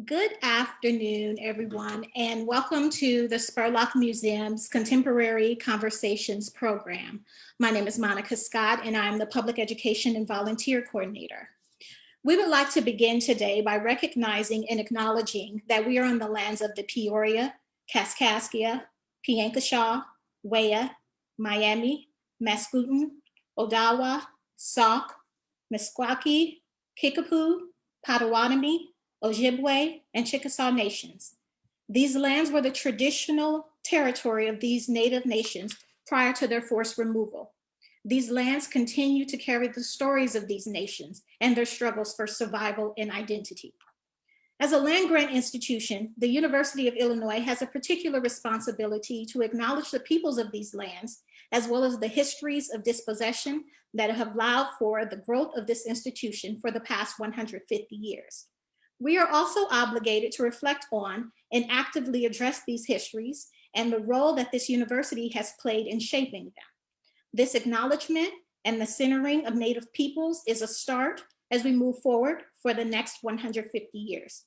Good afternoon, everyone, and welcome to the Spurlock Museum's Contemporary Conversations program. My name is Monica Scott, and I'm the Public Education and Volunteer Coordinator. We would like to begin today by recognizing and acknowledging that we are on the lands of the Peoria, Kaskaskia, Piankashaw, Waya, Miami, Mascouten, Odawa, Sauk, Meskwaki, Kickapoo, Potawatomi, Ojibwe, and Chickasaw nations. These lands were the traditional territory of these native nations prior to their forced removal. These lands continue to carry the stories of these nations and their struggles for survival and identity. As a land-grant institution, the University of Illinois has a particular responsibility to acknowledge the peoples of these lands, as well as the histories of dispossession that have allowed for the growth of this institution for the past 150 years. We are also obligated to reflect on and actively address these histories and the role that this university has played in shaping them. This acknowledgement and the centering of Native peoples is a start as we move forward for the next 150 years.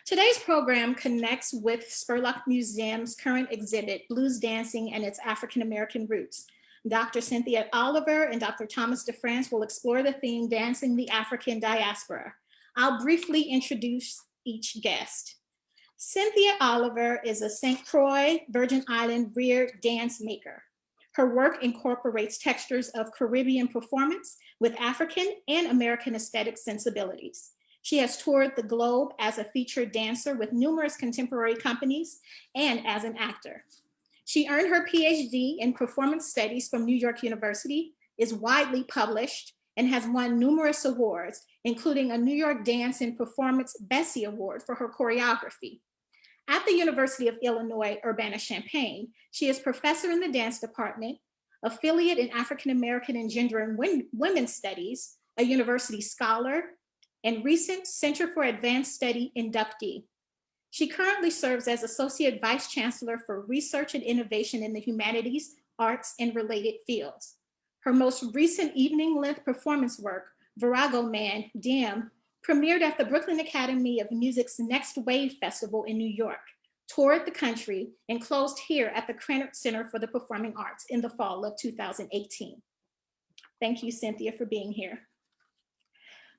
Today's program connects with Spurlock Museum's current exhibit, Blues Dancing and its African American Roots. Dr. Cynthia Oliver and Dr. Thomas DeFrantz will explore the theme, Dancing the African Diaspora. I'll briefly introduce each guest. Cynthia Oliver is a St. Croix, Virgin Island reared dance maker. Her work incorporates textures of Caribbean performance with African and American aesthetic sensibilities. She has toured the globe as a featured dancer with numerous contemporary companies and as an actor. She earned her PhD in performance studies from New York University, is widely published, and has won numerous awards, including a New York Dance and Performance BESSIE Award for her choreography. At the University of Illinois Urbana-Champaign, she is professor in the dance department, affiliate in African American and Gender and Women's Studies, a university scholar, and recent Center for Advanced Study inductee. She currently serves as Associate Vice Chancellor for Research and Innovation in the Humanities, Arts, and related fields. Her most recent evening-length performance work, Virago Man, Dim, premiered at the Brooklyn Academy of Music's Next Wave Festival in New York, toured the country, and closed here at the Krannert Center for the Performing Arts in the fall of 2018. Thank you, Cynthia, for being here.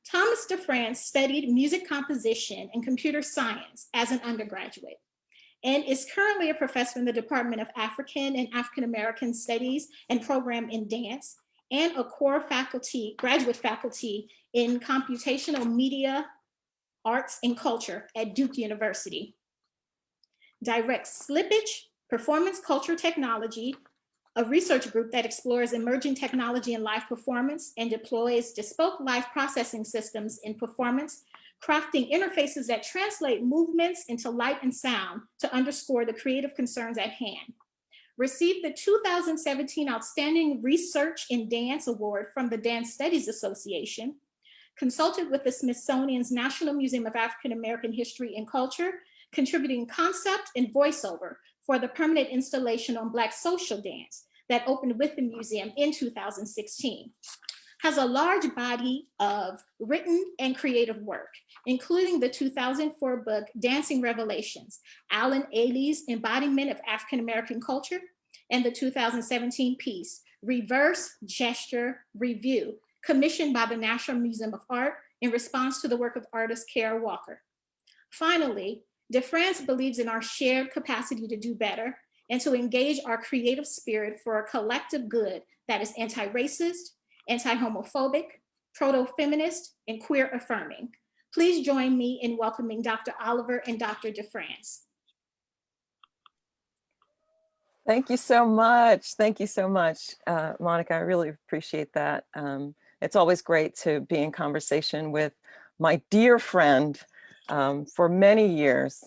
Thomas DeFrantz studied music composition and computer science as an undergraduate and is currently a professor in the Department of African and African American Studies and Program in Dance, and a core faculty, graduate faculty in Computational Media, Arts and Culture at Duke University. Directs SLIPPAGE, Performance Culture Technology, a research group that explores emerging technology in live performance and deploys bespoke live processing systems in performance, crafting interfaces that translate movements into light and sound to underscore the creative concerns at hand. Received the 2017 Outstanding Research in Dance Award from the Dance Studies Association, consulted with the Smithsonian's National Museum of African American History and Culture, contributing concept and voiceover for the permanent installation on Black social dance that opened with the museum in 2016. Has a large body of written and creative work, including the 2004 book, Dancing Revelations, Alan Ailey's Embodiment of African American Culture, and the 2017 piece, Reverse Gesture Review, commissioned by the National Museum of Art in response to the work of artist Kara Walker. Finally, DeFrantz believes in our shared capacity to do better and to engage our creative spirit for a collective good that is anti-racist, anti-homophobic, proto-feminist, and queer affirming. Please join me in welcoming Dr. Oliver and Dr. DeFrantz. Thank you so much. Thank you so much, Monica. I really appreciate that. It's always great to be in conversation with my dear friend for many years.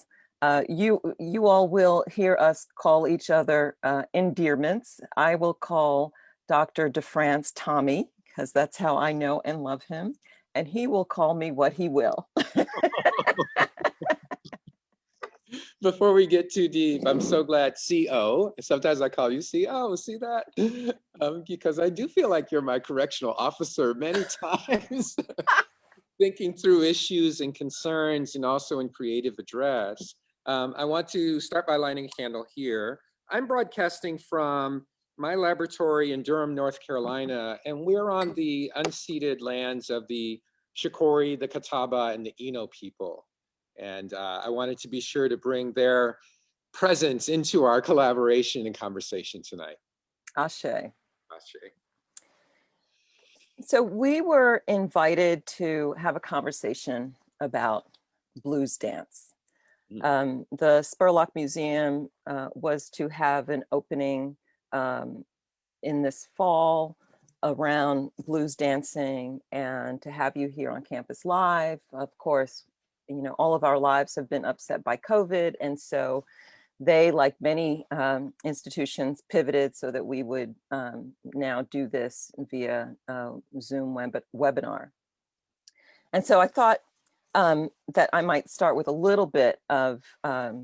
You all will hear us call each other endearments. I will call Dr. DeFrantz Tommy, because that's how I know and love him. And he will call me what he will. Before we get too deep, I'm so glad CO. Sometimes I call you CO, see that? Because I do feel like you're my correctional officer many times. thinking through issues and concerns and also in creative address. I want to start by lighting a candle here. I'm broadcasting from my laboratory in Durham, North Carolina, and we're on the unceded lands of the Shakori, the Catawba, and the Eno people. And I wanted to be sure to bring their presence into our collaboration and conversation tonight. Ashe. Ashe. So we were invited to have a conversation about blues dance. The Spurlock Museum was to have an opening in this fall around blues dancing, and to have you here on campus live. Of course, you know, all of our lives have been upset by COVID, and so they, like many institutions, pivoted so that we would now do this via Zoom webinar. And so I thought that I might start with a little bit of a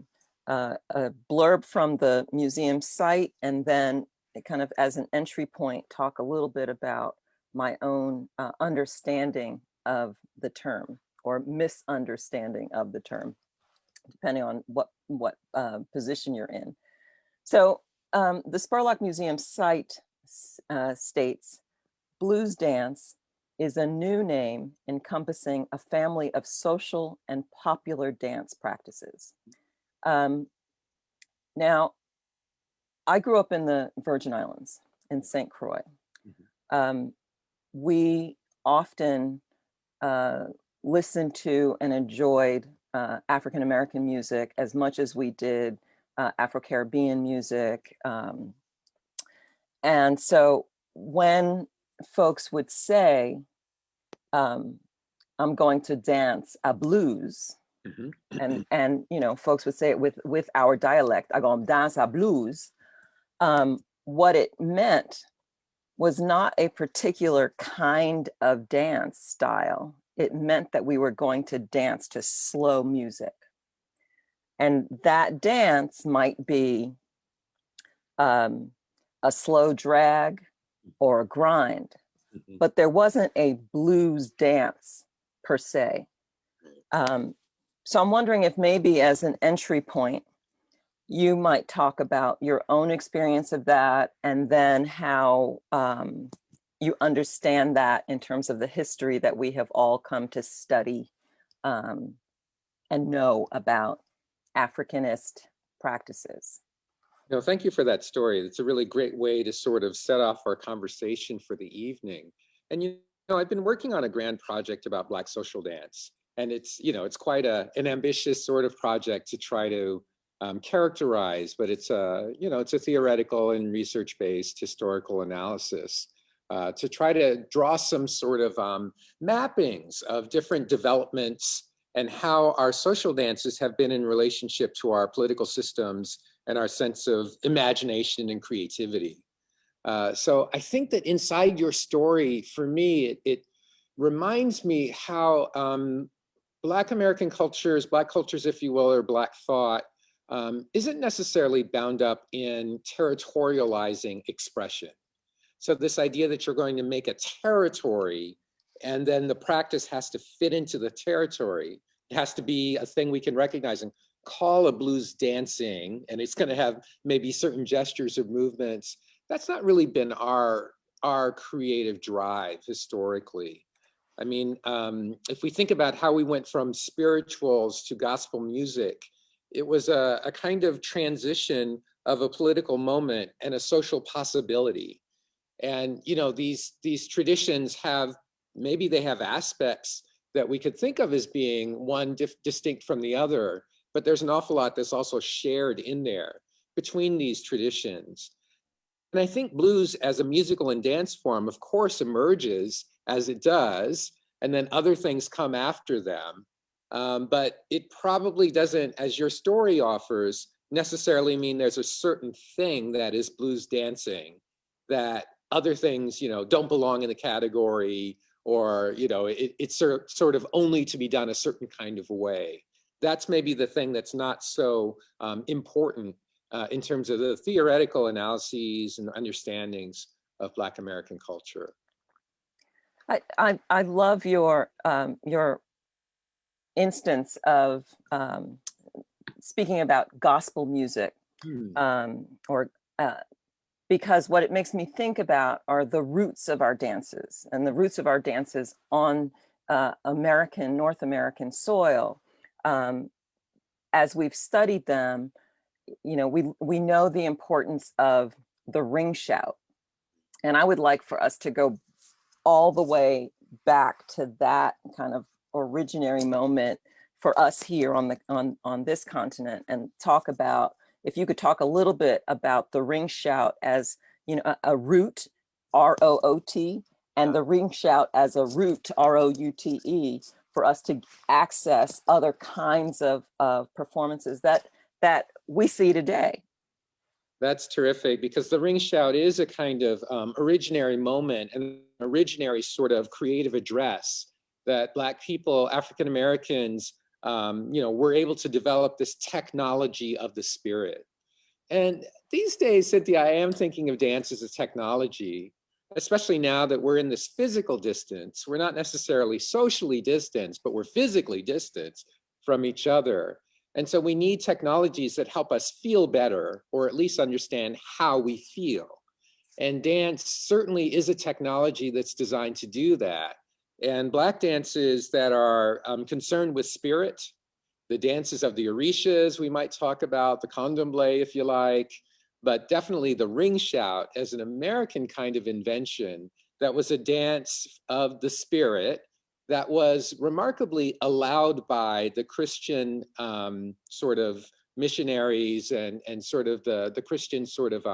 blurb from the museum site, and then kind of as an entry point, talk a little bit about my own understanding of the term, or misunderstanding of the term, depending on what position you're in. So the Spurlock Museum site states, blues dance is a new name encompassing a family of social and popular dance practices. Now, I grew up in the Virgin Islands in St. Croix. We often listened to and enjoyed African-American music as much as we did Afro-Caribbean music. And so when folks would say, I'm going to dance a blues, and you know, folks would say it with our dialect, I go dance a blues, what it meant was not a particular kind of dance style. It meant that we were going to dance to slow music. And that dance might be a slow drag or a grind, but there wasn't a blues dance per se. So I'm wondering if maybe as an entry point, you might talk about your own experience of that, and then how you understand that in terms of the history that we have all come to study and know about Africanist practices. No, thank you for that story. It's a really great way to sort of set off our conversation for the evening. And you know, I've been working on a grand project about Black social dance, and it's, you know, it's quite an ambitious sort of project to try to characterize, but it's a, you know, it's a theoretical and research-based historical analysis to try to draw some sort of mappings of different developments and how our social dances have been in relationship to our political systems and our sense of imagination and creativity. So I think that inside your story, for me, it reminds me how Black American cultures, Black cultures, if you will, or Black thought, isn't necessarily bound up in territorializing expression. So this idea that you're going to make a territory and then the practice has to fit into the territory. It has to be a thing we can recognize and call a blues dancing, and it's going to have maybe certain gestures or movements. That's not really been our creative drive historically. I mean, if we think about how we went from spirituals to gospel music, it was a kind of transition of a political moment and a social possibility. And, you know, these traditions have, maybe they have aspects that we could think of as being one distinct from the other, but there's an awful lot that's also shared in there between these traditions. And I think blues as a musical and dance form, of course, emerges as it does, and then other things come after them. But it probably doesn't, as your story offers, necessarily mean there's a certain thing that is blues dancing that other things, you know, don't belong in the category, or, you know, it's sort of only to be done a certain kind of way. That's maybe the thing that's not so important in terms of the theoretical analyses and understandings of Black American culture. I love your instance of speaking about gospel music, or because what it makes me think about are the roots of our dances, and the roots of our dances on North American soil. As we've studied them, you know, we know the importance of the ring shout, and I would like for us to go all the way back to that kind of originary moment for us here on this continent, and talk about, if you could talk a little bit about the ring shout as, you know, a root, R-O-O-T, and the ring shout as a root, R-O-U-T-E, for us to access other kinds of performances that we see today. That's terrific, because the ring shout is a kind of originary moment and originary sort of creative address that Black people, African Americans, you know, were able to develop this technology of the spirit. And these days, Cynthia, I am thinking of dance as a technology, especially now that we're in this physical distance. We're not necessarily socially distanced, but we're physically distanced from each other. And so we need technologies that help us feel better, or at least understand how we feel. And dance certainly is a technology that's designed to do that. And Black dances that are concerned with spirit, the dances of the Orishas we might talk about, the candomblé if you like, but definitely the ring shout as an American kind of invention that was a dance of the spirit that was remarkably allowed by the Christian sort of missionaries and sort of the Christian sort of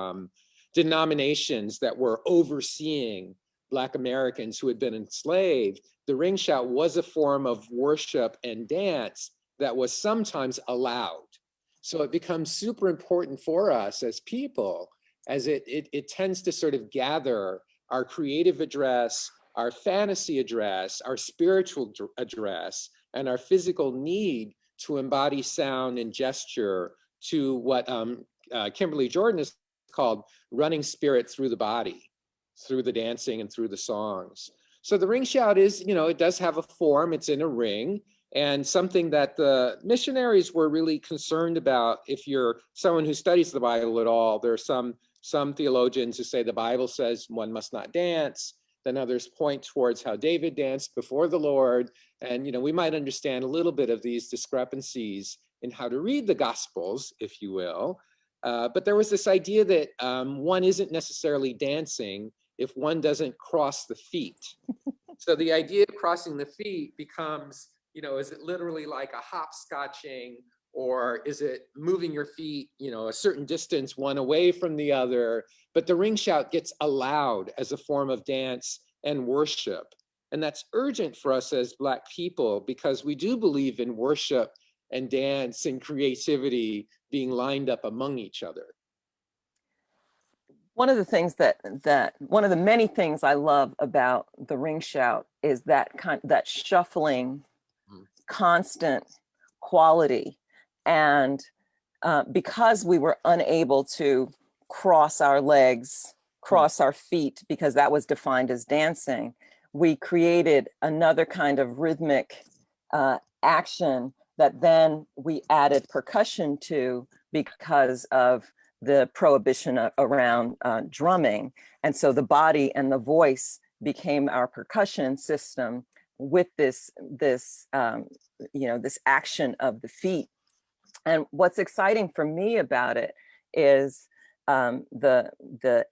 denominations that were overseeing Black Americans who had been enslaved. The ring shout was a form of worship and dance that was sometimes allowed. So it becomes super important for us as people, as it tends to sort of gather our creative address, our fantasy address, our spiritual address, and our physical need to embody sound and gesture to what Kimberly Jordan has called running spirit through the body, through the dancing and through the songs. So the ring shout is, you know, it does have a form, it's in a ring, and something that the missionaries were really concerned about. If you're someone who studies the Bible at all, there are some theologians who say the Bible says one must not dance. Then others point towards how David danced before the Lord. And, you know, we might understand a little bit of these discrepancies in how to read the Gospels, if you will. But there was this idea that one isn't necessarily dancing if one doesn't cross the feet. So the idea of crossing the feet becomes, you know, is it literally like a hopscotching, or is it moving your feet, you know, a certain distance one away from the other? But the ring shout gets allowed as a form of dance and worship. And that's urgent for us as Black people, because we do believe in worship and dance and creativity being lined up among each other. One of the things one of the many things I love about the ring shout is that shuffling, constant quality. And because we were unable to cross our legs, cross our feet, because that was defined as dancing, we created another kind of rhythmic action that then we added percussion to because of the prohibition around drumming. And so the body and the voice became our percussion system with this you know, this action of the feet. And what's exciting for me about it is the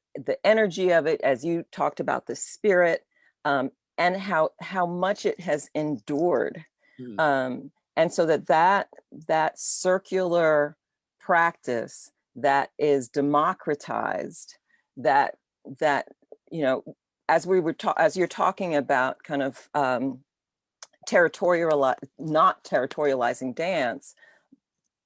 energy of it, as you talked about, the spirit, and how much it has endured. And so that circular practice that is democratized, that you know, as you're talking about kind of not territorializing dance,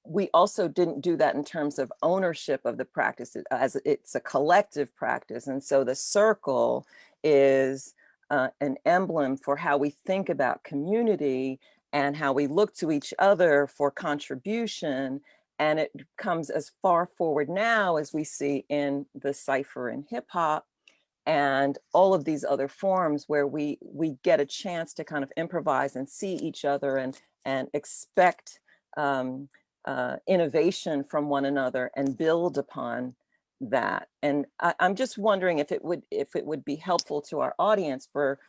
we also didn't do that in terms of ownership of the practice, as it's a collective practice. And so the circle is an emblem for how we think about community and how we look to each other for contribution. And it comes as far forward now as we see in the cypher and hip hop, and all of these other forms where we get a chance to kind of improvise and see each other and expect innovation from one another and build upon that. And I'm just wondering if it would be helpful to our audience for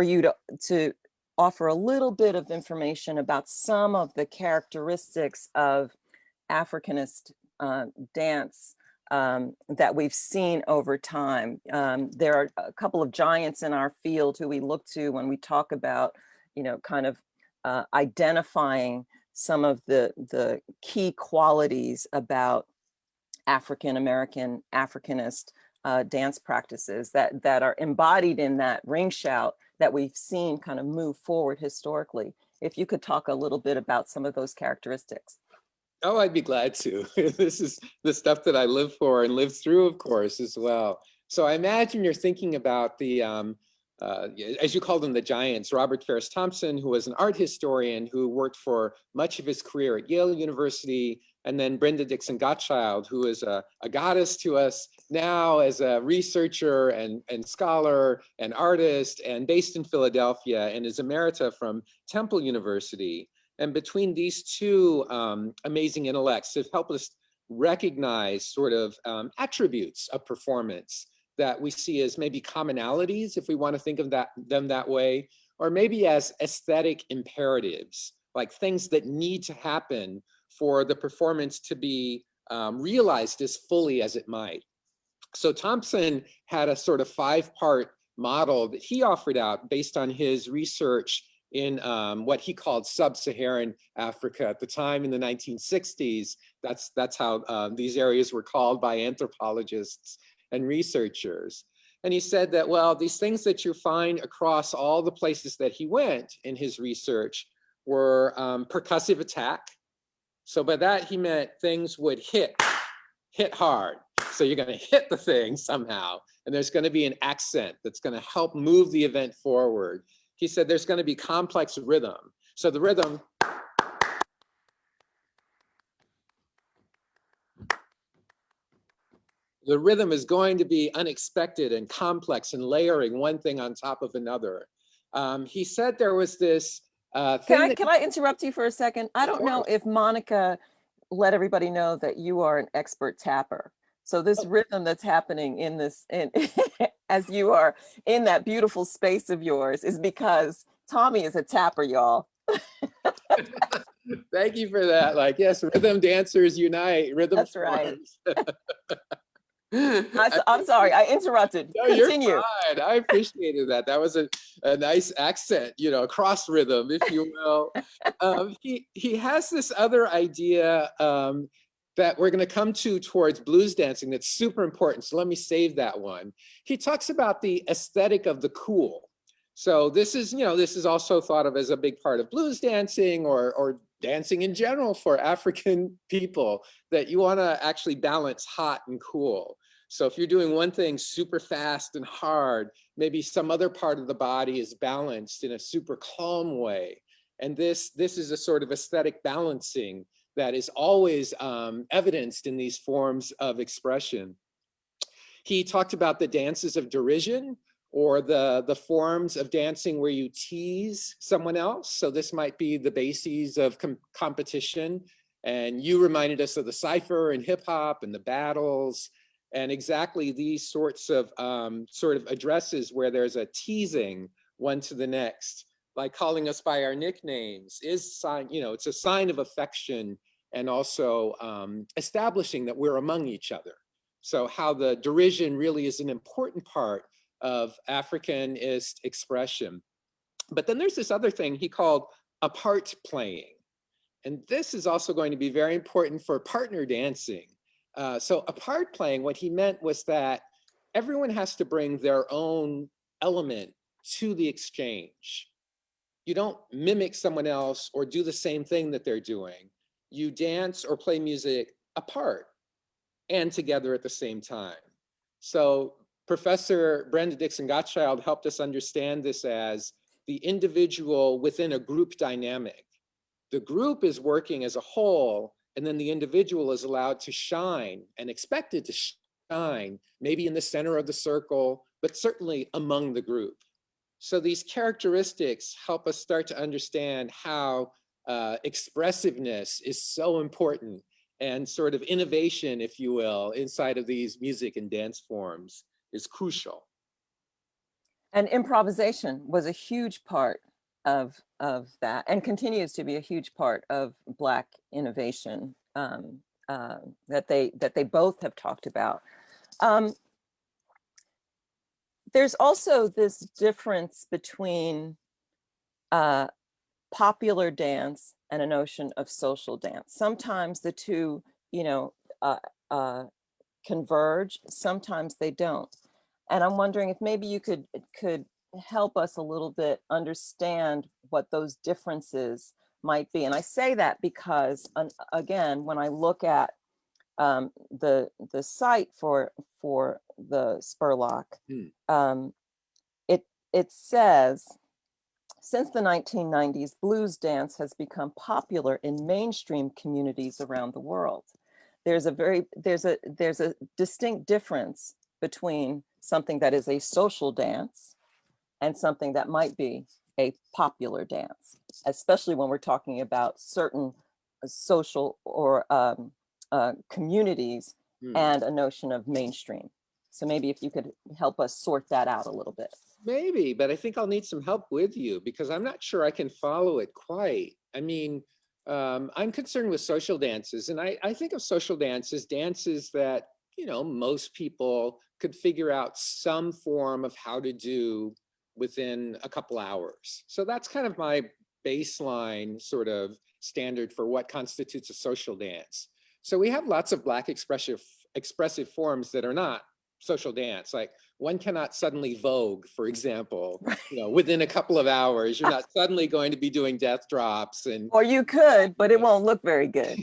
you to offer a little bit of information about some of the characteristics of Africanist dance that we've seen over time. There are a couple of giants in our field who we look to when we talk about, kind of identifying some of the key qualities about African-American, Africanist dance practices that are embodied in that ring shout that we've seen kind of move forward historically. If you could talk a little bit about some of those characteristics. Oh, I'd be glad to. This is the stuff that I live for and live through, of course, as well. So I imagine you're thinking about the, as you call them, the giants, Robert Farris Thompson, who was an art historian who worked for much of his career at Yale University, and then Brenda Dixon Gottschalk, who is a goddess to us now as a researcher and scholar and artist and based in Philadelphia and is emerita from Temple University. And between these two amazing intellects have helped us recognize sort of attributes of performance that we see as maybe commonalities, if we want to think of them that way, or maybe as aesthetic imperatives, like things that need to happen for the performance to be realized as fully as it might. So Thompson had a sort of 5-part model that he offered out based on his research in what he called sub-Saharan Africa at the time in the 1960s. That's how these areas were called by anthropologists and researchers. And he said that, well, these things that you find across all the places that he went in his research were percussive attack. So by that, he meant things would hit hard. So you're going to hit the thing somehow, and there's going to be an accent that's going to help move the event forward. He said there's going to be complex rhythm. So the rhythm is going to be unexpected and complex and layering one thing on top of another. He said there was this thing. Can I interrupt you for a second? I don't know if Monica let everybody know that you are an expert tapper. So this rhythm that's happening in this, as you are in that beautiful space of yours, is because Tommy is a tapper, y'all. Thank you for that. Like, yes, rhythm dancers unite. Rhythm. That's right. I'm sorry, I interrupted. No, continue. You're fine. I appreciated that. That was a nice accent, cross rhythm, if you will. He has this other idea that we're going to come to towards blues dancing that's super important. So let me save that one. He talks about the aesthetic of the cool. So this is also thought of as a big part of blues dancing or dancing in general for African people, that you want to actually balance hot and cool. So if you're doing one thing super fast and hard, maybe some other part of the body is balanced in a super calm way. And this is a sort of aesthetic balancing that is always evidenced in these forms of expression. He talked about the dances of derision, or the forms of dancing where you tease someone else. So this might be the bases of competition. And you reminded us of the cypher and hip hop and the battles, and exactly these sorts of sort of addresses where there's a teasing one to the next, like calling us by our nicknames is sign, it's a sign of affection, and also establishing that we're among each other. So how the derision really is an important part of Africanist expression. But then there's this other thing he called apart playing. And this is also going to be very important for partner dancing. So apart playing, what he meant was that everyone has to bring their own element to the exchange. You don't mimic someone else or do the same thing that they're doing. You dance or play music apart and together at the same time. So Professor Brenda Dixon Gottschalk helped us understand this as the individual within a group dynamic. The group is working as a whole, and then the individual is allowed to shine and expected to shine, maybe in the center of the circle, but certainly among the group. So these characteristics help us start to understand how expressiveness is so important, and sort of innovation, if you will, inside of these music and dance forms is crucial. And improvisation was a huge part of that, and continues to be a huge part of Black innovation that they both have talked about. There's also this difference between popular dance and a notion of social dance. Sometimes the two, converge, sometimes they don't. And I'm wondering if maybe you could help us a little bit understand what those differences might be. And I say that because, again, when I look at the site for the Spurlock, it says, since the 1990s, blues dance has become popular in mainstream communities around the world. There's a distinct difference between something that is a social dance and something that might be a popular dance, especially when we're talking about certain social or communities and a notion of mainstream. So maybe if you could help us sort that out a little bit. Maybe, but I think I'll need some help with you because I'm not sure I can follow it quite. I mean, I'm concerned with social dances, and I think of social dances that, most people could figure out some form of how to do within a couple hours. So that's kind of my baseline sort of standard for what constitutes a social dance. So we have lots of Black expressive forms that are not social dance. Like one cannot suddenly vogue, for example, within a couple of hours. You're not suddenly going to be doing death drops. Or you could, but it won't look very good.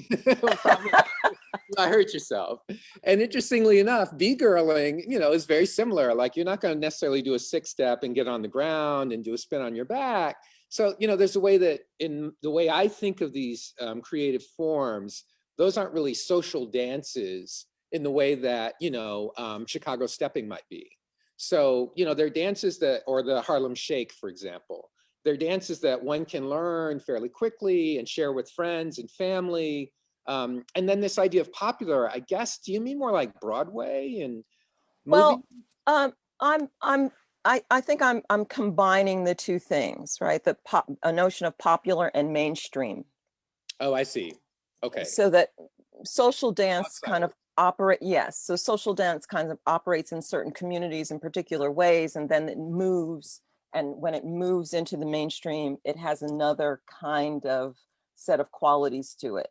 I hurt yourself. And interestingly enough, B-girling, is very similar. Like you're not going to necessarily do a 6-step and get on the ground and do a spin on your back. So, there's a way that in the way I think of these creative forms, those aren't really social dances in the way that, Chicago stepping might be. So, they're dances or the Harlem Shake, for example, they're dances that one can learn fairly quickly and share with friends and family. And then this idea of popular, I guess, do you mean more like Broadway and movie? Well, I think I'm combining the two things, right? A notion of popular and mainstream. Oh, I see. Okay. So that social dance kind of so social dance kind of operates in certain communities in particular ways, and then it moves, and when it moves into the mainstream, it has another kind of set of qualities to it.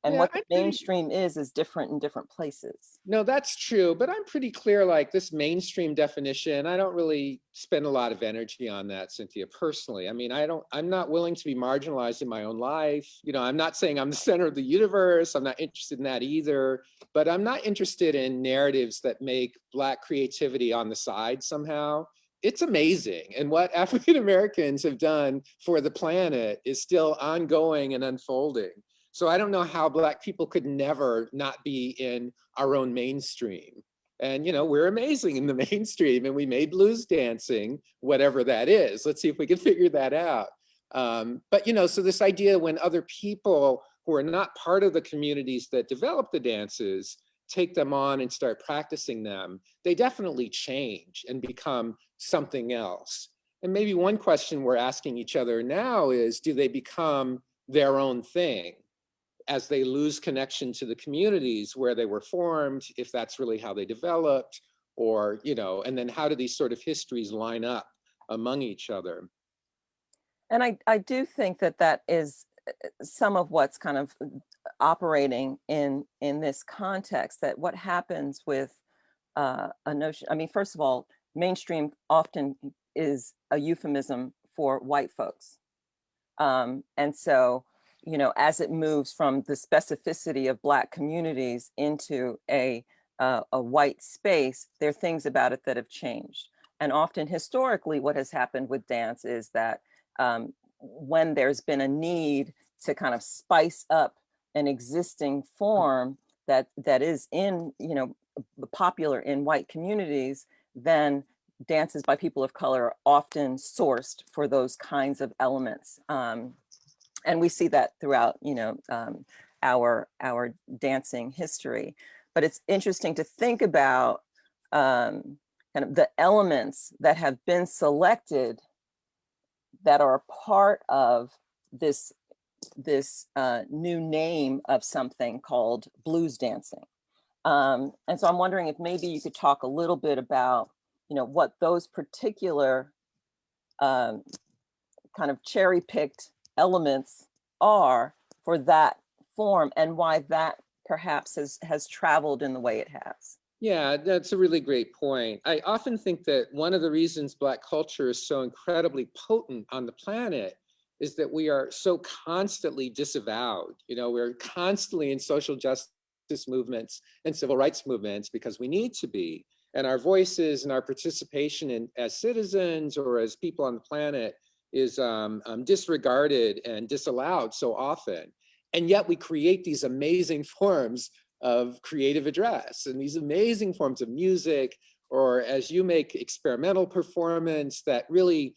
And what the mainstream is different in different places. No, that's true, but I'm pretty clear, like this mainstream definition, I don't really spend a lot of energy on that, Cynthia, personally. I mean, I'm not willing to be marginalized in my own life. I'm not saying I'm the center of the universe. I'm not interested in that either, but I'm not interested in narratives that make Black creativity on the side somehow. It's amazing. And what African Americans have done for the planet is still ongoing and unfolding. So I don't know how Black people could never not be in our own mainstream. And, we're amazing in the mainstream, and we made blues dancing, whatever that is. Let's see if we can figure that out. But, so this idea when other people who are not part of the communities that develop the dances take them on and start practicing them, they definitely change and become something else. And maybe one question we're asking each other now is, do they become their own thing as they lose connection to the communities where they were formed, if that's really how they developed, or, and then how do these sort of histories line up among each other? And I do think that is some of what's kind of operating in this context, that what happens with a notion, I mean, first of all, mainstream often is a euphemism for white folks. And so, as it moves from the specificity of Black communities into a white space, there are things about it that have changed. And often historically, what has happened with dance is that when there's been a need to kind of spice up an existing form that is in, popular in white communities, then dances by people of color are often sourced for those kinds of elements. And we see that throughout, our dancing history. But it's interesting to think about kind of the elements that have been selected that are a part of this new name of something called blues dancing. And so I'm wondering if maybe you could talk a little bit about, what those particular kind of cherry-picked elements are for that form, and why that perhaps has traveled in the way it has. Yeah, that's a really great point. I often think that one of the reasons Black culture is so incredibly potent on the planet is that we are so constantly disavowed. We're constantly in social justice movements and civil rights movements because we need to be. And our voices and our participation as citizens or as people on the planet is disregarded and disallowed so often. And yet we create these amazing forms of creative address and these amazing forms of music, or as you make experimental performance that really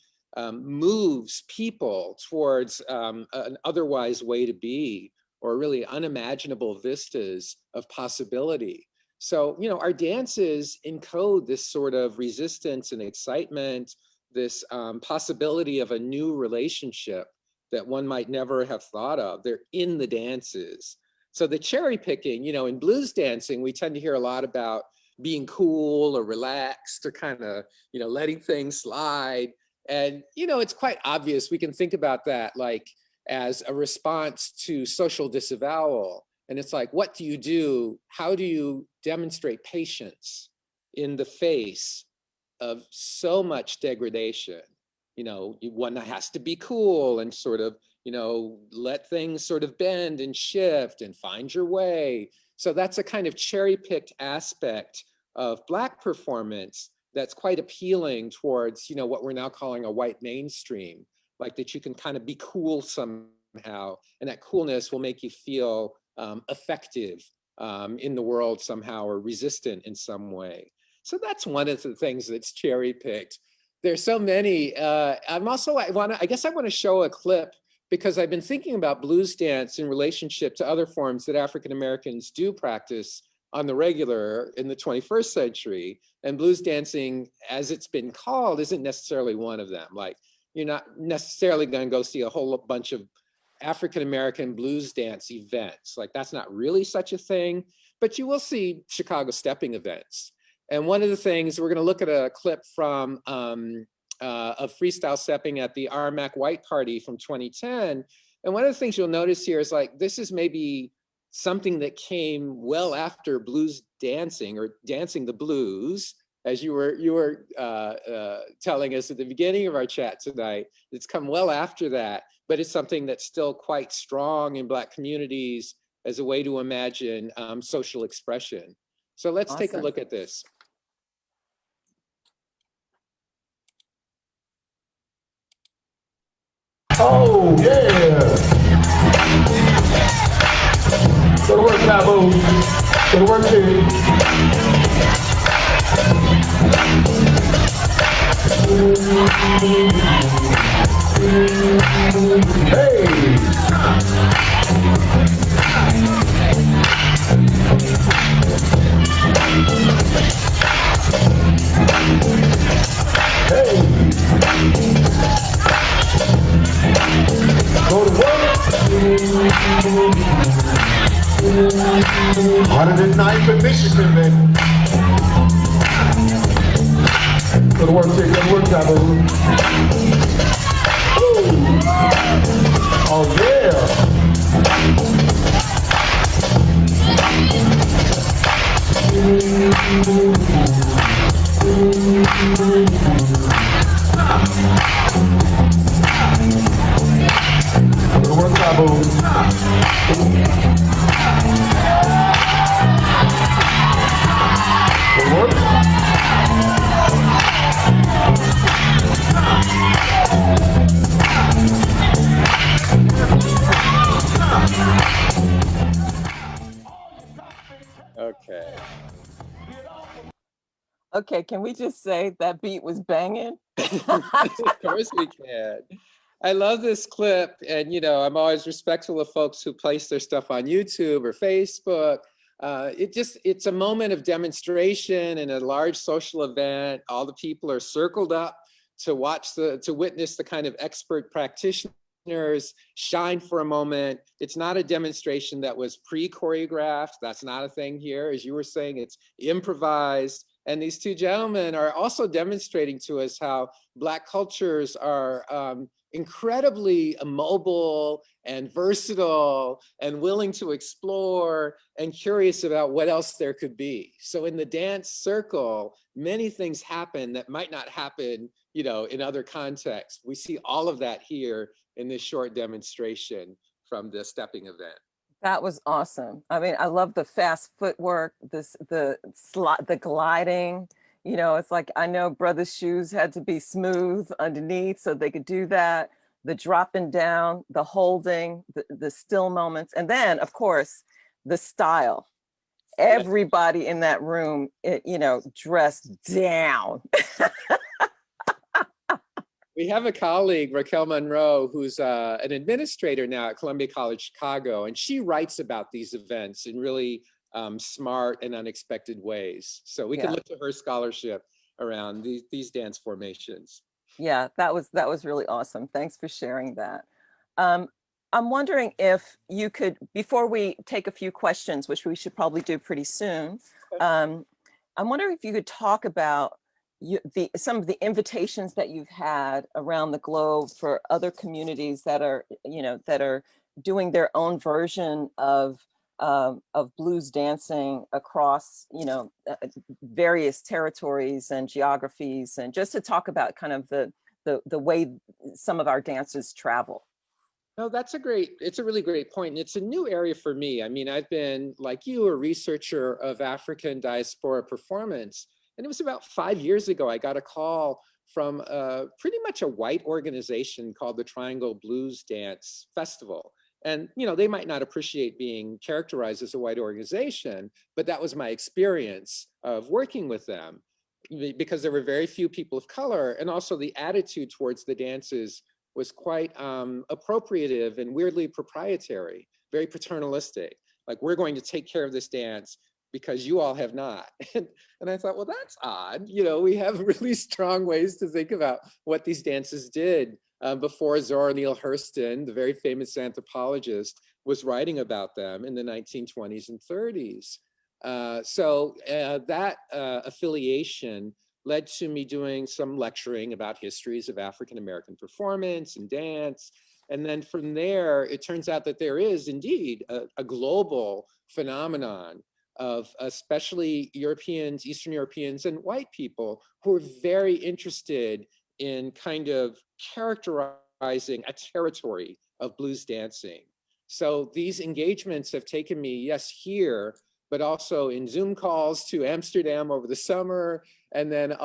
moves people towards an otherwise way to be, or really unimaginable vistas of possibility. So, our dances encode this sort of resistance and excitement, this possibility of a new relationship that one might never have thought of. They're in the dances. So the cherry picking, in blues dancing, we tend to hear a lot about being cool or relaxed or kind of, letting things slide. And, it's quite obvious. We can think about that like as a response to social disavowal. And it's like, what do you do? How do you demonstrate patience in the face of so much degradation? One has to be cool and sort of, let things sort of bend and shift and find your way. So that's a kind of cherry-picked aspect of Black performance that's quite appealing towards, what we're now calling a white mainstream, like that you can kind of be cool somehow, and that coolness will make you feel effective in the world somehow, or resistant in some way. So that's one of the things that's cherry-picked. There's so many. I guess I want to show a clip because I've been thinking about blues dance in relationship to other forms that African Americans do practice on the regular in the 21st century. And blues dancing, as it's been called, isn't necessarily one of them. Like, you're not necessarily going to go see a whole bunch of African American blues dance events. Like, that's not really such a thing, but you will see Chicago stepping events. And one of the things, we're going to look at a clip from of freestyle stepping at the Armac White Party from 2010. And one of the things you'll notice here is like, this is maybe something that came well after blues dancing, or dancing the blues, as you were telling us at the beginning of our chat tonight. It's come well after that, but it's something that's still quite strong in Black communities as a way to imagine social expression. So let's take a look at this. Oh, yeah. Go to work, Taboo. Go to work, kid. Hey. Hey. Go to work. 109th in Michigan, man. Go to work, take go to work, Taboo. Oh, yeah. Go to work, Taboo. Go to work. Okay. Okay, can we just say that beat was banging? Of course we can. I love this clip, and I'm always respectful of folks who place their stuff on YouTube or Facebook. It's a moment of demonstration in a large social event. All the people are circled up to witness the kind of expert practitioners shine for a moment. It's not a demonstration that was pre-choreographed. That's not a thing here. As you were saying, it's improvised. And these two gentlemen are also demonstrating to us how Black cultures are incredibly mobile and versatile and willing to explore and curious about what else there could be. So in the dance circle, many things happen that might not happen, in other contexts. We see all of that here in this short demonstration from the stepping event. That was awesome. I mean, I love the fast footwork, the gliding. It's like, I know brothers' shoes had to be smooth underneath so they could do that. The dropping down, the holding, the still moments. And then, of course, the style. Everybody in that room, dressed down. We have a colleague, Raquel Monroe, who's an administrator now at Columbia College Chicago, and she writes about these events in really smart and unexpected ways. So we can look to her scholarship around these dance formations. Yeah, that was really awesome. Thanks for sharing that. I'm wondering if you could, before we take a few questions, which we should probably do pretty soon, I'm wondering if you could talk about some of the invitations that you've had around the globe for other communities that are, that are doing their own version of blues dancing across, various territories and geographies, and just to talk about kind of the way some of our dancers travel. No, it's a really great point. And it's a new area for me. I mean, I've been, like you, a researcher of African diaspora performance. And it was about 5 years ago, I got a call from pretty much a white organization called the Triangle Blues Dance Festival. And, they might not appreciate being characterized as a white organization, but that was my experience of working with them, because there were very few people of color. And also the attitude towards the dances was quite appropriative and weirdly proprietary, very paternalistic. Like, we're going to take care of this dance because you all have not. And I thought, well, that's odd. We have really strong ways to think about what these dances did before Zora Neale Hurston, the very famous anthropologist, was writing about them in the 1920s and 30s. So that affiliation led to me doing some lecturing about histories of African-American performance and dance. And then from there, it turns out that there is indeed a global phenomenon of especially Europeans, Eastern Europeans, and white people who are very interested in kind of characterizing a territory of blues dancing. So these engagements have taken me, yes, here, but also in Zoom calls to Amsterdam over the summer, and then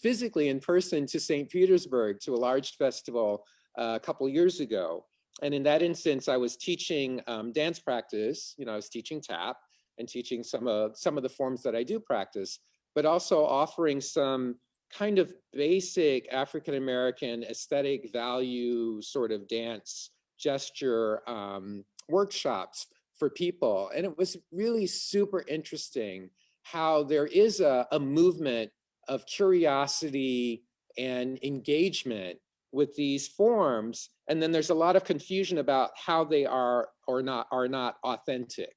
physically in person to St. Petersburg to a large festival a couple years ago. And in that instance, I was teaching dance practice. I was teaching tap and teaching some of the forms that I do practice, but also offering some kind of basic African-American aesthetic value sort of dance gesture workshops for people. And it was really super interesting how there is a movement of curiosity and engagement with these forms. And then there's a lot of confusion about how they are or are not authentic.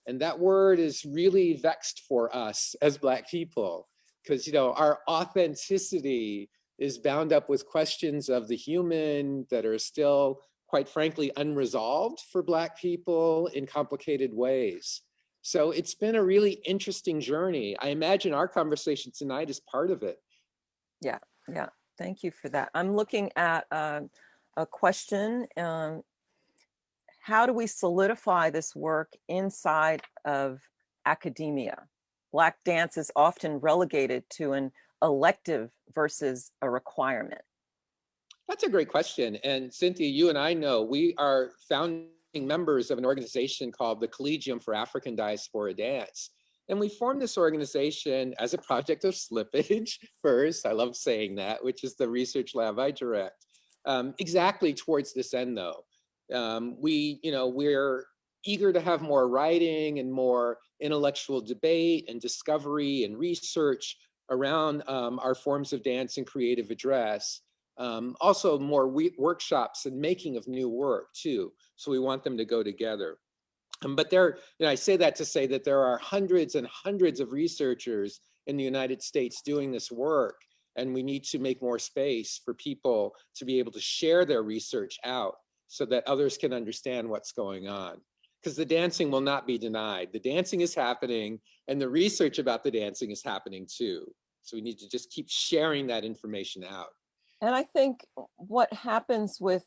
And that word is really vexed for us as Black people, because our authenticity is bound up with questions of the human that are still, quite frankly, unresolved for Black people in complicated ways. So it's been a really interesting journey. I imagine our conversation tonight is part of it. Yeah. Thank you for that. I'm looking at a question. How do we solidify this work inside of academia? Black dance is often relegated to an elective versus a requirement. That's a great question. And Cynthia, you and I know we are founding members of an organization called the Collegium for African Diaspora Dance. And we formed this organization as a project of SLIPPAGE first. I love saying that, which is the research lab I direct. Exactly towards this end, though. We're eager to have more writing and more intellectual debate and discovery and research around our forms of dance and creative address. Also more workshops and making of new work too. So we want them to go together. But I say that to say that there are hundreds and hundreds of researchers in the United States doing this work, and we need to make more space for people to be able to share their research out so that others can understand what's going on. Because the dancing will not be denied. The dancing is happening, and the research about the dancing is happening too. So we need to just keep sharing that information out. And I think what happens with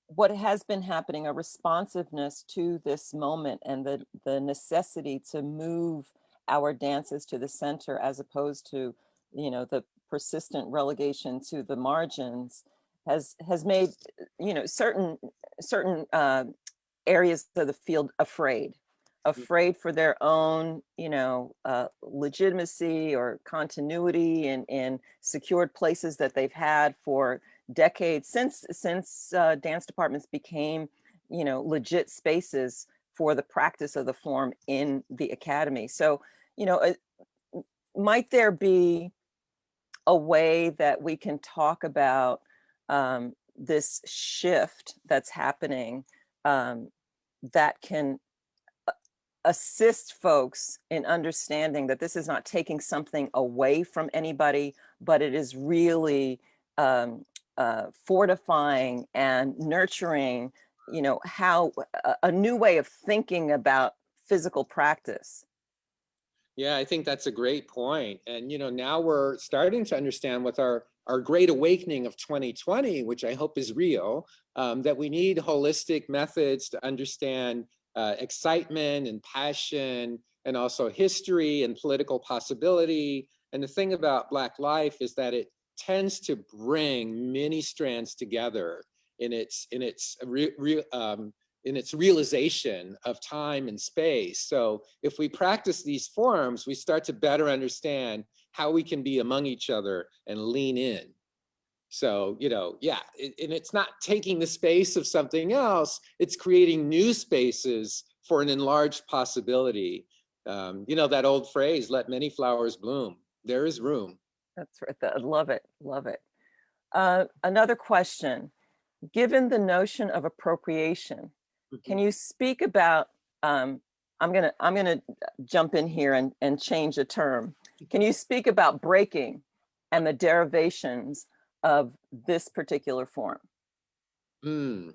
what has been happening, a responsiveness to this moment and the necessity to move our dances to the center as opposed to, the persistent relegation to the margins has made, certain areas of the field afraid for their own, legitimacy or continuity in secured places that they've had for decades since dance departments became, legit spaces for the practice of the form in the academy. So, might there be a way that we can talk about this shift that's happening that can assist folks in understanding that this is not taking something away from anybody, but it is really fortifying and nurturing, how a new way of thinking about physical practice. Yeah, I think that's a great point. And, now we're starting to understand with our great awakening of 2020, which I hope is real, that we need holistic methods to understand excitement and passion, and also history and political possibility. And the thing about Black life is that it tends to bring many strands together in its realization of time and space. So if we practice these forms, we start to better understand how we can be among each other and lean in. So, and it's not taking the space of something else, it's creating new spaces for an enlarged possibility. That old phrase, let many flowers bloom, there is room. That's right, I love it, love it. Another question, given the notion of appropriation, can you speak about, I'm gonna jump in here and change a term. Can you speak about breaking and the derivations of this particular form? I'm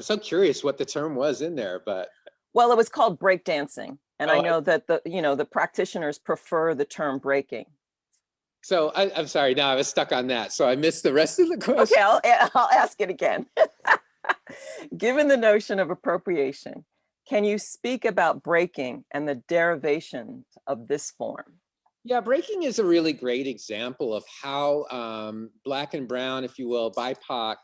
so curious what the term was in there, but. Well, it was called breakdancing. And I know that the practitioners prefer the term breaking. So I'm sorry, now I was stuck on that. So I missed the rest of the question. Okay, I'll ask it again. Given the notion of appropriation, can you speak about breaking and the derivations of this form? Yeah, breaking is a really great example of how Black and Brown, if you will, BIPOC,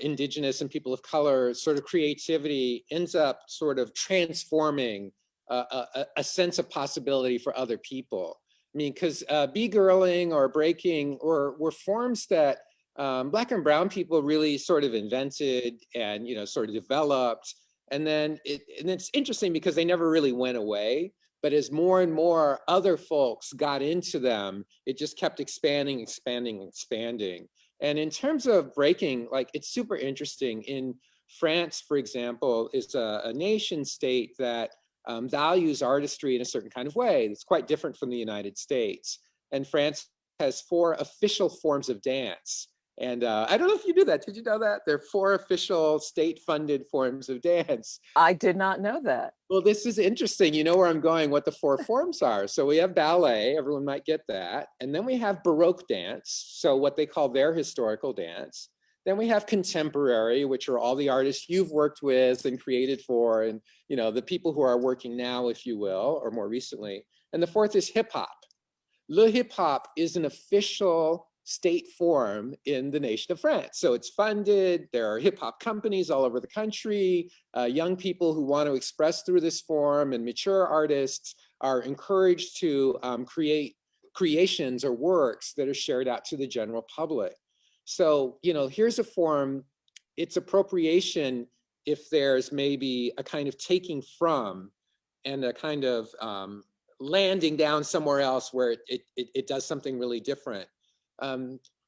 Indigenous and people of color sort of creativity ends up sort of transforming a sense of possibility for other people. I mean, because B-girling or breaking were forms that Black and Brown people really sort of invented and, sort of developed. And then it's interesting because they never really went away. But as more and more other folks got into them, it just kept expanding, expanding, expanding. And in terms of breaking, like, it's super interesting. In France, for example, is a nation state that values artistry in a certain kind of way. It's quite different from the United States. And France has 4 official forms of dance. And I don't know if you knew that. Did you know that? There are 4 official state-funded forms of dance. I did not know that. Well, this is interesting. You know where I'm going, what the 4 forms are. So we have ballet, everyone might get that. And then we have Baroque dance, so what they call their historical dance. Then we have contemporary, which are all the artists you've worked with and created for, and the people who are working now, if you will, or more recently. And the 4th is hip hop. Le hip hop is an official state form in the nation of France. So it's funded, there are hip hop companies all over the country, young people who want to express through this form, and mature artists are encouraged to create creations or works that are shared out to the general public. So, you know, here's a form, it's appropriation if there's maybe a kind of taking from and a kind of landing down somewhere else where it does something really different.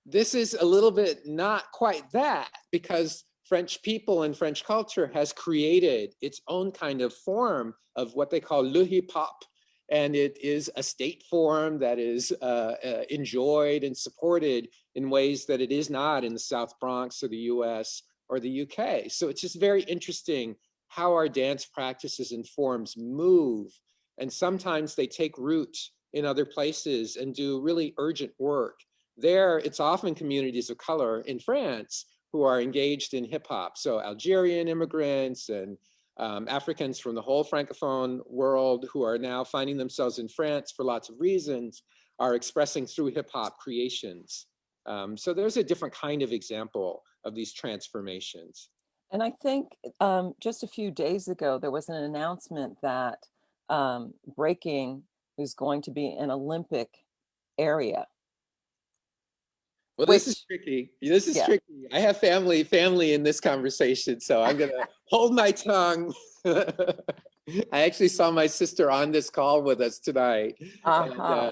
This is a little bit not quite that, because French people and French culture has created its own kind of form of what they call le hip hop. And it is a state form that is enjoyed and supported in ways that it is not in the South Bronx or the US or the UK. So it's just very interesting how our dance practices and forms move. And sometimes they take root in other places and do really urgent work. There, it's often communities of color in France who are engaged in hip hop. So Algerian immigrants and Africans from the whole Francophone world who are now finding themselves in France for lots of reasons are expressing through hip hop creations. So there's a different kind of example of these transformations. And I think just a few days ago, there was an announcement that breaking is going to be an Olympic area. Well, this is tricky. This is tricky. I have family in this conversation, so I'm gonna hold my tongue. I actually saw my sister on this call with us tonight. Uh-huh.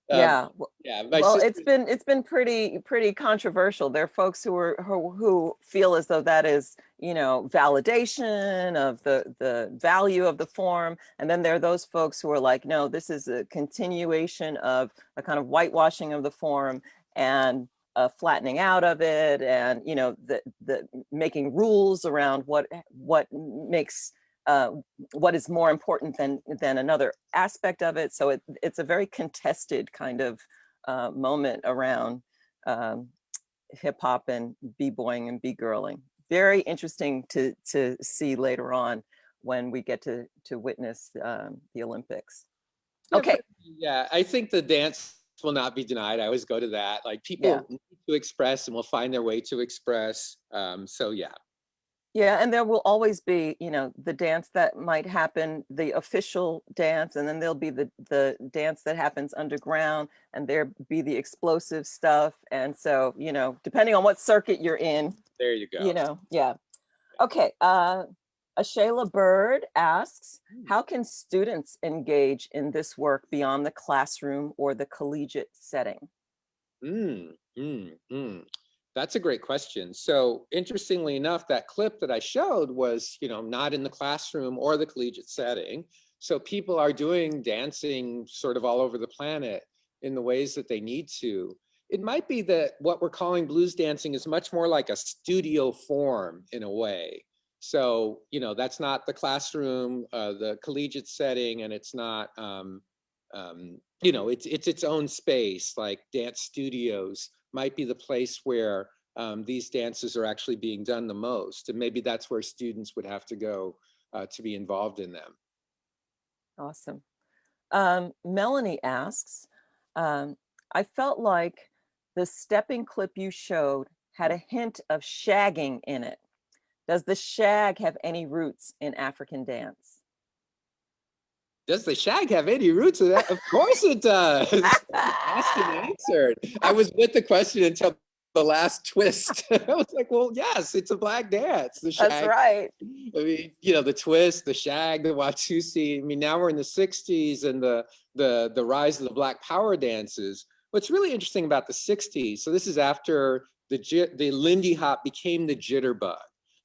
And, yeah. Yeah. Well, it's been pretty controversial. There are folks who feel as though that is, you know, validation of the value of the form, and then there are those folks who are like, no, this is a continuation of a kind of whitewashing of the form and flattening out of it, and you know, the making rules around what makes what is more important than another aspect of it. So it's a very contested kind of moment around hip hop and b-boying and b-girling. Very interesting to see later on when we get to witness the Olympics. Okay. Yeah, I think the dance will not be denied. I always go to that. Like people need to express and will find their way to express. So yeah. Yeah, and there will always be, you know, the dance that might happen, the official dance, and then there'll be the dance that happens underground, and there be the explosive stuff. And so, you know, depending on what circuit you're in, there you go. You know, yeah. Okay, Ashayla Bird asks, how can students engage in this work beyond the classroom or the collegiate setting? That's a great question. So interestingly enough, that clip that I showed was, you know, not in the classroom or the collegiate setting. So people are doing dancing sort of all over the planet in the ways that they need to. It might be that what we're calling blues dancing is much more like a studio form in a way. So, you know, that's not the classroom, the collegiate setting, and it's not, you know, it's its own space. Like dance studios might be the place where these dances are actually being done the most. And maybe that's where students would have to go to be involved in them. Awesome. Melanie asks, I felt like the stepping clip you showed had a hint of shagging in it. Does the shag have any roots in African dance? Does the shag have any roots in that? Of course it does. Asked and answered. I was with the question until the last twist. I was like, well, yes, it's a black dance. The shag. That's right. I mean, you know, the twist, the shag, the Watusi. I mean, now we're in the 60s and the rise of the Black Power dances. What's really interesting about the 60s, so this is after the Lindy Hop became the jitterbug.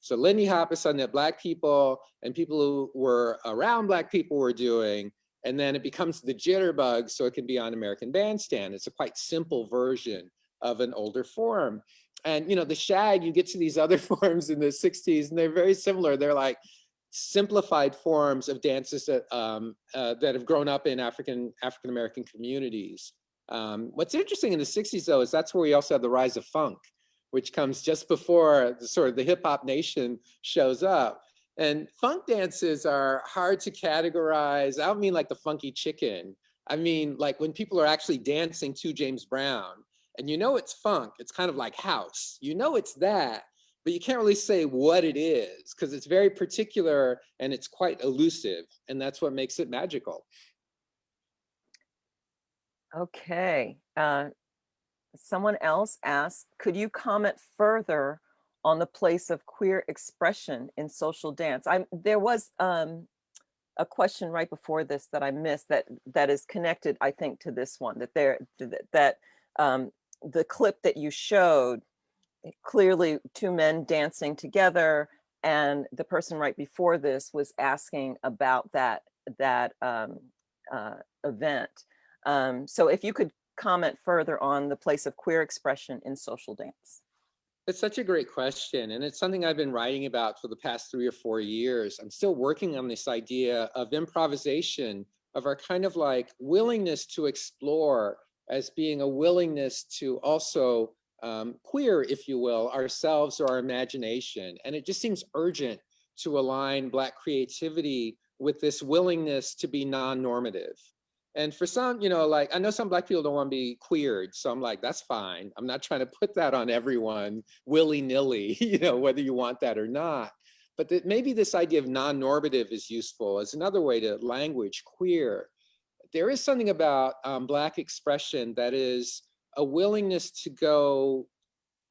So Lindy Hop is something that Black people and people who were around Black people were doing, and then it becomes the jitterbug, so it can be on American Bandstand. It's a quite simple version of an older form. And you know, the shag, you get to these other forms in the 60s, and they're very similar. They're like simplified forms of dances that that have grown up in African American communities. What's interesting in the 60s, though, is that's where we also have the rise of funk, which comes just before the sort of the hip hop nation shows up. And funk dances are hard to categorize. I don't mean like the funky chicken. I mean like when people are actually dancing to James Brown. And you know it's funk, it's kind of like house. You know it's that, but you can't really say what it is because it's very particular and it's quite elusive, and that's what makes it magical. Okay. Someone else asked, could you comment further on the place of queer expression in social dance? There was a question right before this that I missed that is connected, I think, to this one, that the clip that you showed, clearly two men dancing together, and the person right before this was asking about that event. So if you could comment further on the place of queer expression in social dance. It's such a great question, and it's something I've been writing about for the past 3 or 4 years. I'm still working on this idea of improvisation, of our kind of like willingness to explore as being a willingness to also queer, if you will, ourselves or our imagination. And it just seems urgent to align Black creativity with this willingness to be non-normative. And for some, like I know some Black people don't want to be queered. So I'm like, that's fine. I'm not trying to put that on everyone willy-nilly, whether you want that or not. But that maybe this idea of non-normative is useful as another way to language queer. There is something about Black expression that is a willingness to go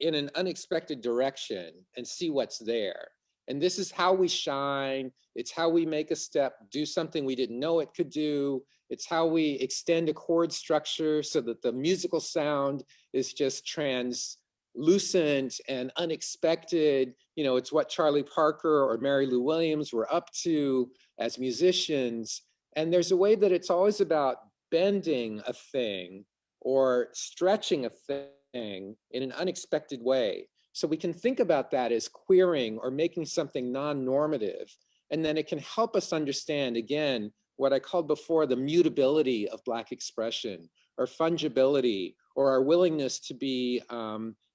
in an unexpected direction and see what's there. And this is how we shine. It's how we make a step, do something we didn't know it could do. It's how we extend a chord structure so that the musical sound is just translucent and unexpected. It's what Charlie Parker or Mary Lou Williams were up to as musicians. And there's a way that it's always about bending a thing or stretching a thing in an unexpected way. So we can think about that as queering or making something non-normative. And then it can help us understand, again, what I called before the mutability of Black expression, or fungibility, or our willingness to be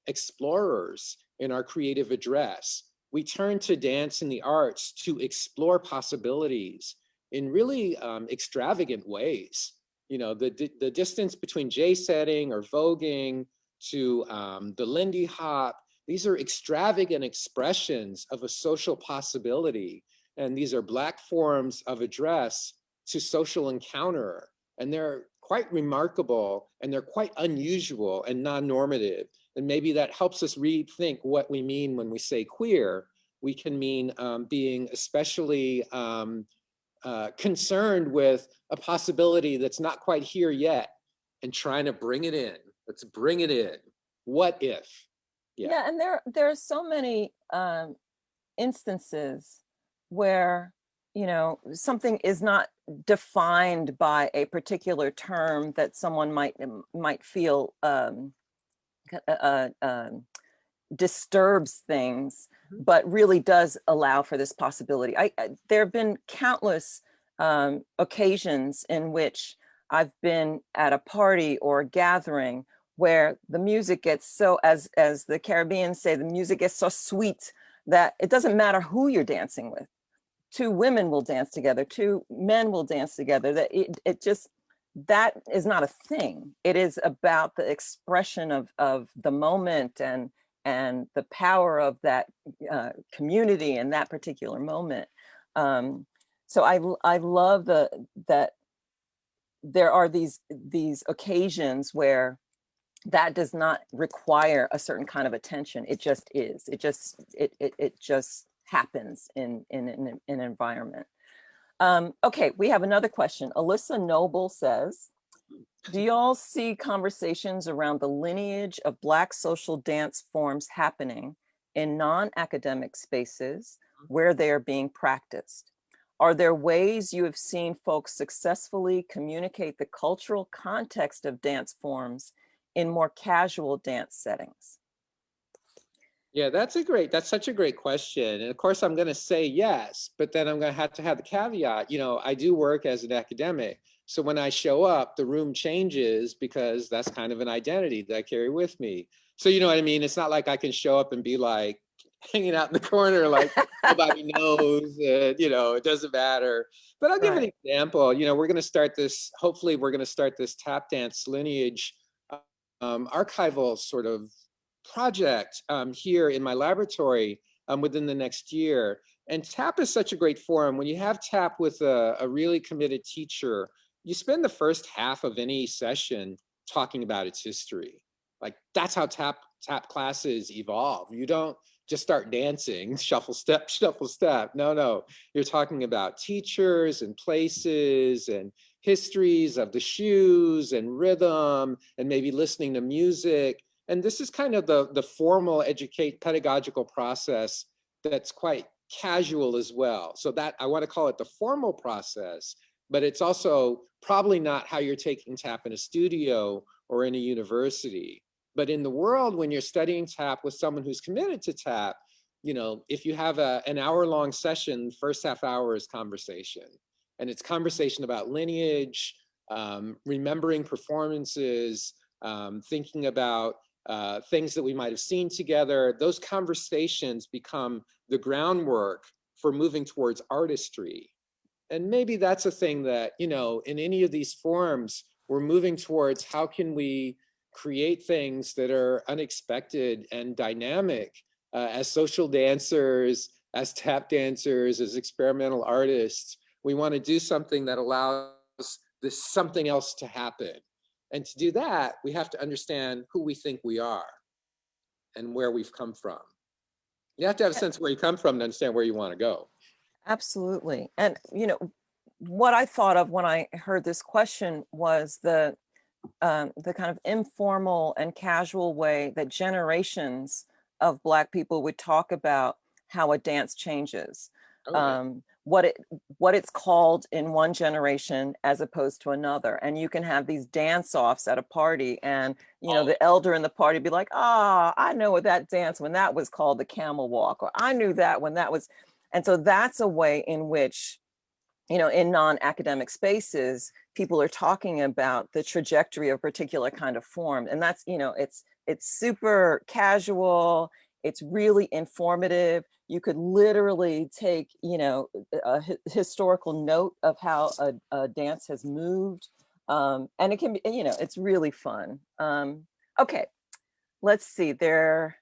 explorers in our creative address. We turn to dance and the arts to explore possibilities in really extravagant ways. The distance between J-setting or voguing to the Lindy Hop, these are extravagant expressions of a social possibility. And these are Black forms of address to social encounter. And they're quite remarkable, and they're quite unusual and non-normative. And maybe that helps us rethink what we mean when we say queer. We can mean being especially concerned with a possibility that's not quite here yet and trying to bring it in. Let's bring it in. What if? Yeah, and there are so many instances where something is not defined by a particular term that someone might feel disturbs things, but really does allow for this possibility. There have been countless occasions in which I've been at a party or a gathering where the music gets so, as the Caribbeans say, the music gets so sweet that it doesn't matter who you're dancing with. Two women will dance together, two men will dance together. That is not a thing. It is about the expression of the moment and the power of that community in that particular moment. So I love that there are these occasions where that does not require a certain kind of attention. It just is. It just happens in an environment. Okay, we have another question. Alyssa Noble says, do y'all see conversations around the lineage of Black social dance forms happening in non-academic spaces where they are being practiced? Are there ways you have seen folks successfully communicate the cultural context of dance forms in more casual dance settings? Yeah, that's such a great question. And of course, I'm going to say yes, but then I'm going to have the caveat, I do work as an academic. So when I show up, the room changes because that's kind of an identity that I carry with me. So you know what I mean? It's not like I can show up and be like hanging out in the corner, like nobody knows, it doesn't matter. But I'll give an example. We're going to start this, hopefully we're going to start this tap dance lineage archival sort of project here in my laboratory within the next year. And TAP is such a great forum. When you have TAP with a really committed teacher, you spend the first half of any session talking about its history. Like that's how TAP classes evolve. You don't just start dancing, shuffle step, shuffle step. No, you're talking about teachers and places and histories of the shoes and rhythm and maybe listening to music. And this is kind of the formal pedagogical process that's quite casual as well. So that I want to call it the formal process, but it's also probably not how you're taking TAP in a studio or in a university. But in the world, when you're studying TAP with someone who's committed to TAP, you know, if you have an hour-long session, first half hour is conversation. And it's conversation about lineage, remembering performances, thinking about things that we might have seen together. Those conversations become the groundwork for moving towards artistry. And maybe that's a thing that, you know, in any of these forums, we're moving towards how can we create things that are unexpected and dynamic as social dancers, as tap dancers, as experimental artists. We want to do something that allows this something else to happen. And to do that, we have to understand who we think we are and where we've come from. You have to have a sense of where you come from to understand where you want to go. Absolutely. And, you know, what I thought of when I heard this question was the kind of informal and casual way that generations of Black people would talk about how a dance changes. What it's called in one generation as opposed to another. And you can have these dance-offs at a party and, you know, the elder in the party be like, I know what that dance when that was called the camel walk, or I knew that when that was. And so that's a way in which, you know, in non-academic spaces, people are talking about the trajectory of a particular kind of form. And that's, you know, it's super casual. It's really informative. You could literally take, you know, a historical note of how a dance has moved. And it can be, you know, it's really fun. Okay, let's see. I'm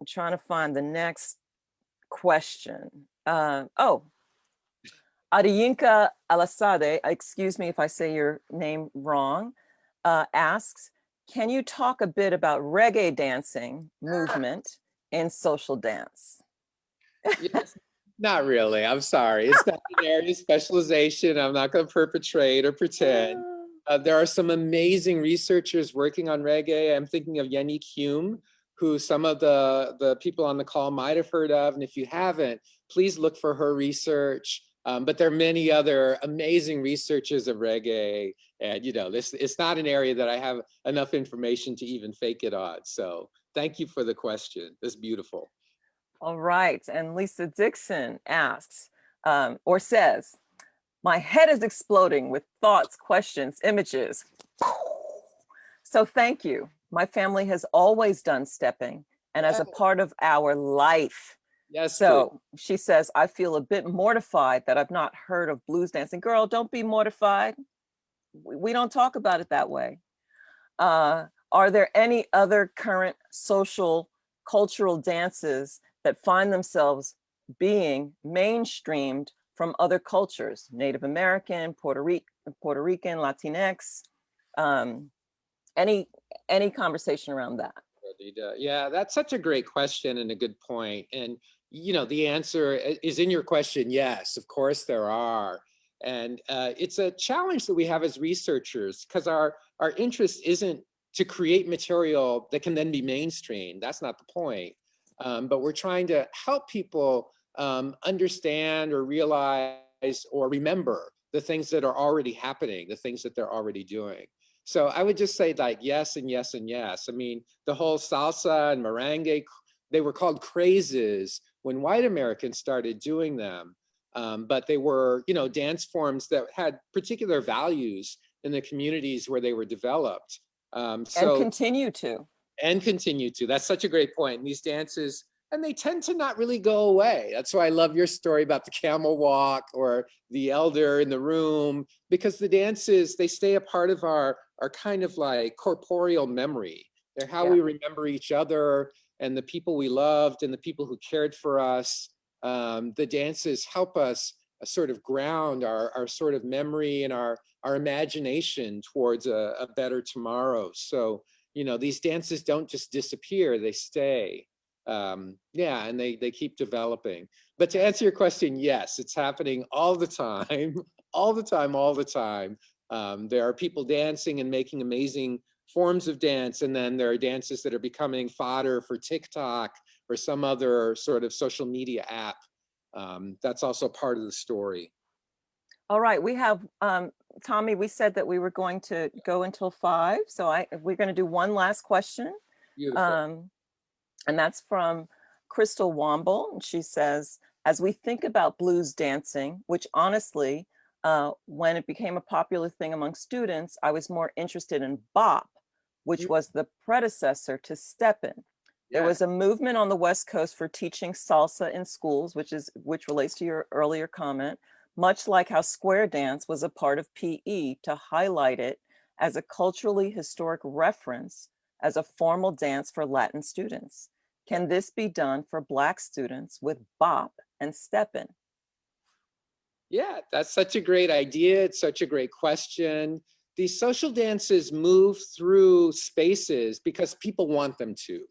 trying to find the next question. Adiyinka Alasade, excuse me if I say your name wrong, asks, can you talk a bit about reggae dancing movement in social dance? Yes, not really, I'm sorry. It's not an area of specialization. I'm not going to perpetrate or pretend. There are some amazing researchers working on reggae. I'm thinking of Yannick Hume, who some of the people on the call might have heard of. And if you haven't, please look for her research. But there are many other amazing researchers of reggae. And, you know, it's not an area that I have enough information to even fake it on. So thank you for the question. That's beautiful. All right. And Lisa Dixon asks, or says, my head is exploding with thoughts, questions, images. So thank you. My family has always done stepping and as a part of our life. Yes. So she says, I feel a bit mortified that I've not heard of blues dancing. Girl, don't be mortified. We don't talk about it that way. Are there any other current social, cultural dances that find themselves being mainstreamed from other cultures? Native American, Puerto Rican, Latinx, any conversation around that? Yeah, that's such a great question and a good point. And, you know, the answer is in your question. Yes, of course there are. And it's a challenge that we have as researchers because our interest isn't to create material that can then be mainstream. That's not the point. But we're trying to help people understand or realize or remember the things that are already happening, the things that they're already doing. So I would just say like yes and yes and yes. I mean, the whole salsa and merengue, they were called crazes when white Americans started doing them. But they were, you know, dance forms that had particular values in the communities where they were developed. And continue to. And continue to. That's such a great point. And these dances and they tend to not really go away. That's why I love your story about the camel walk or the elder in the room, because the dances, they stay a part of our kind of like corporeal memory. They're how we remember each other and the people we loved and the people who cared for us. The dances help us sort of ground our sort of memory and our imagination towards a better tomorrow. So, you know, these dances don't just disappear, they stay. Yeah, and they keep developing. But to answer your question, yes, it's happening all the time, all the time, all the time. There are people dancing and making amazing forms of dance, and then there are dances that are becoming fodder for TikTok or some other sort of social media app. That's also part of the story. All right, we have, Tommy, we said that we were going to go until 5, so we're going to do one last question. Beautiful. And that's from Crystal Womble. And she says, as we think about blues dancing, which honestly, when it became a popular thing among students, I was more interested in bop, which was the predecessor to steppin. There was a movement on the West Coast for teaching salsa in schools, which relates to your earlier comment, much like how square dance was a part of PE to highlight it as a culturally historic reference as a formal dance for Latin students. Can this be done for Black students with bop and steppin? Yeah, that's such a great idea. It's such a great question. These social dances move through spaces because people want them to.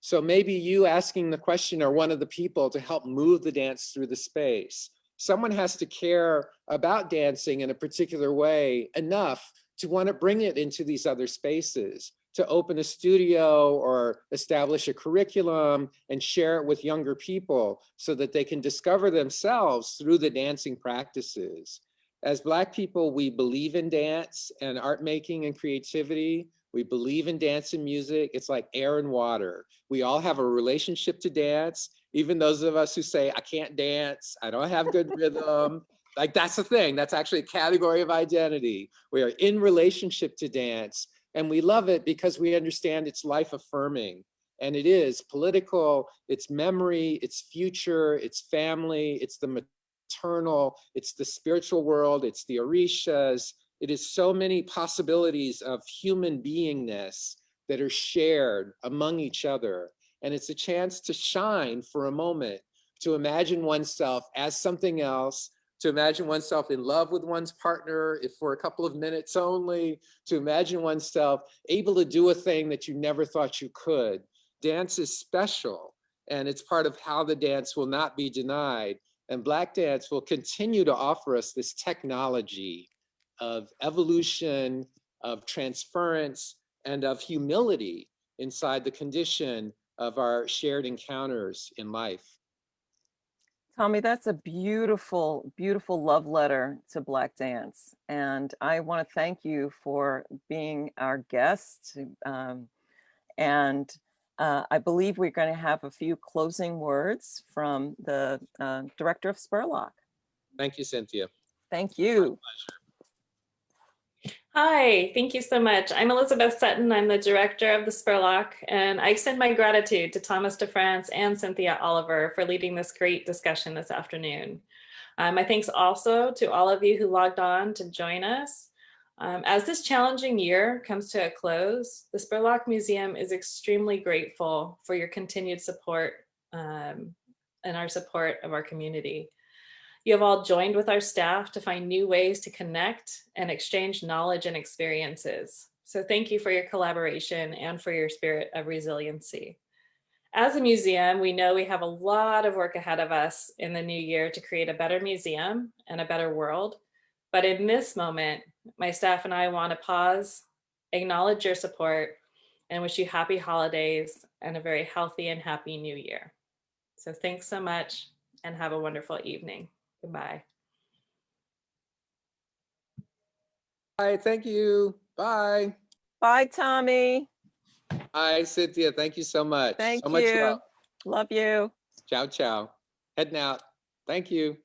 So maybe you asking the question are one of the people to help move the dance through the space. Someone has to care about dancing in a particular way enough to want to bring it into these other spaces, to open a studio or establish a curriculum and share it with younger people so that they can discover themselves through the dancing practices. As Black people, we believe in dance and art making and creativity. We believe in dance and music. It's like air and water. We all have a relationship to dance. Even those of us who say, I can't dance, I don't have good rhythm. Like that's the thing, that's actually a category of identity. We are in relationship to dance. And we love it because we understand it's life affirming. And it is political, it's memory, it's future, it's family, it's the maternal, it's the spiritual world, it's the orishas. It is so many possibilities of human beingness that are shared among each other. And it's a chance to shine for a moment, to imagine oneself as something else, to imagine oneself in love with one's partner, if for a couple of minutes only, to imagine oneself able to do a thing that you never thought you could. Dance is special, and it's part of how the dance will not be denied. And Black dance will continue to offer us this technology of evolution, of transference, and of humility inside the condition of our shared encounters in life. Tommy, that's a beautiful, beautiful love letter to Black dance. And I want to thank you for being our guest. I believe we're going to have a few closing words from the director of Spurlock. Thank you, Cynthia. Thank you. Hi, thank you so much. I'm Elizabeth Sutton. I'm the director of the Spurlock, and I extend my gratitude to Thomas DeFrantz and Cynthia Oliver for leading this great discussion this afternoon. My thanks also to all of you who logged on to join us. As this challenging year comes to a close, the Spurlock Museum is extremely grateful for your continued support and our support of our community. You have all joined with our staff to find new ways to connect and exchange knowledge and experiences. So thank you for your collaboration and for your spirit of resiliency. As a museum, we know we have a lot of work ahead of us in the new year to create a better museum and a better world. But in this moment, my staff and I want to pause, acknowledge your support, and wish you happy holidays and a very healthy and happy new year. So thanks so much and have a wonderful evening. Goodbye. Bye, thank you. Bye. Bye, Tommy. Bye, Cynthia. Thank you so much. Thank so much you. love. Love you. Ciao, ciao. Heading out. Thank you.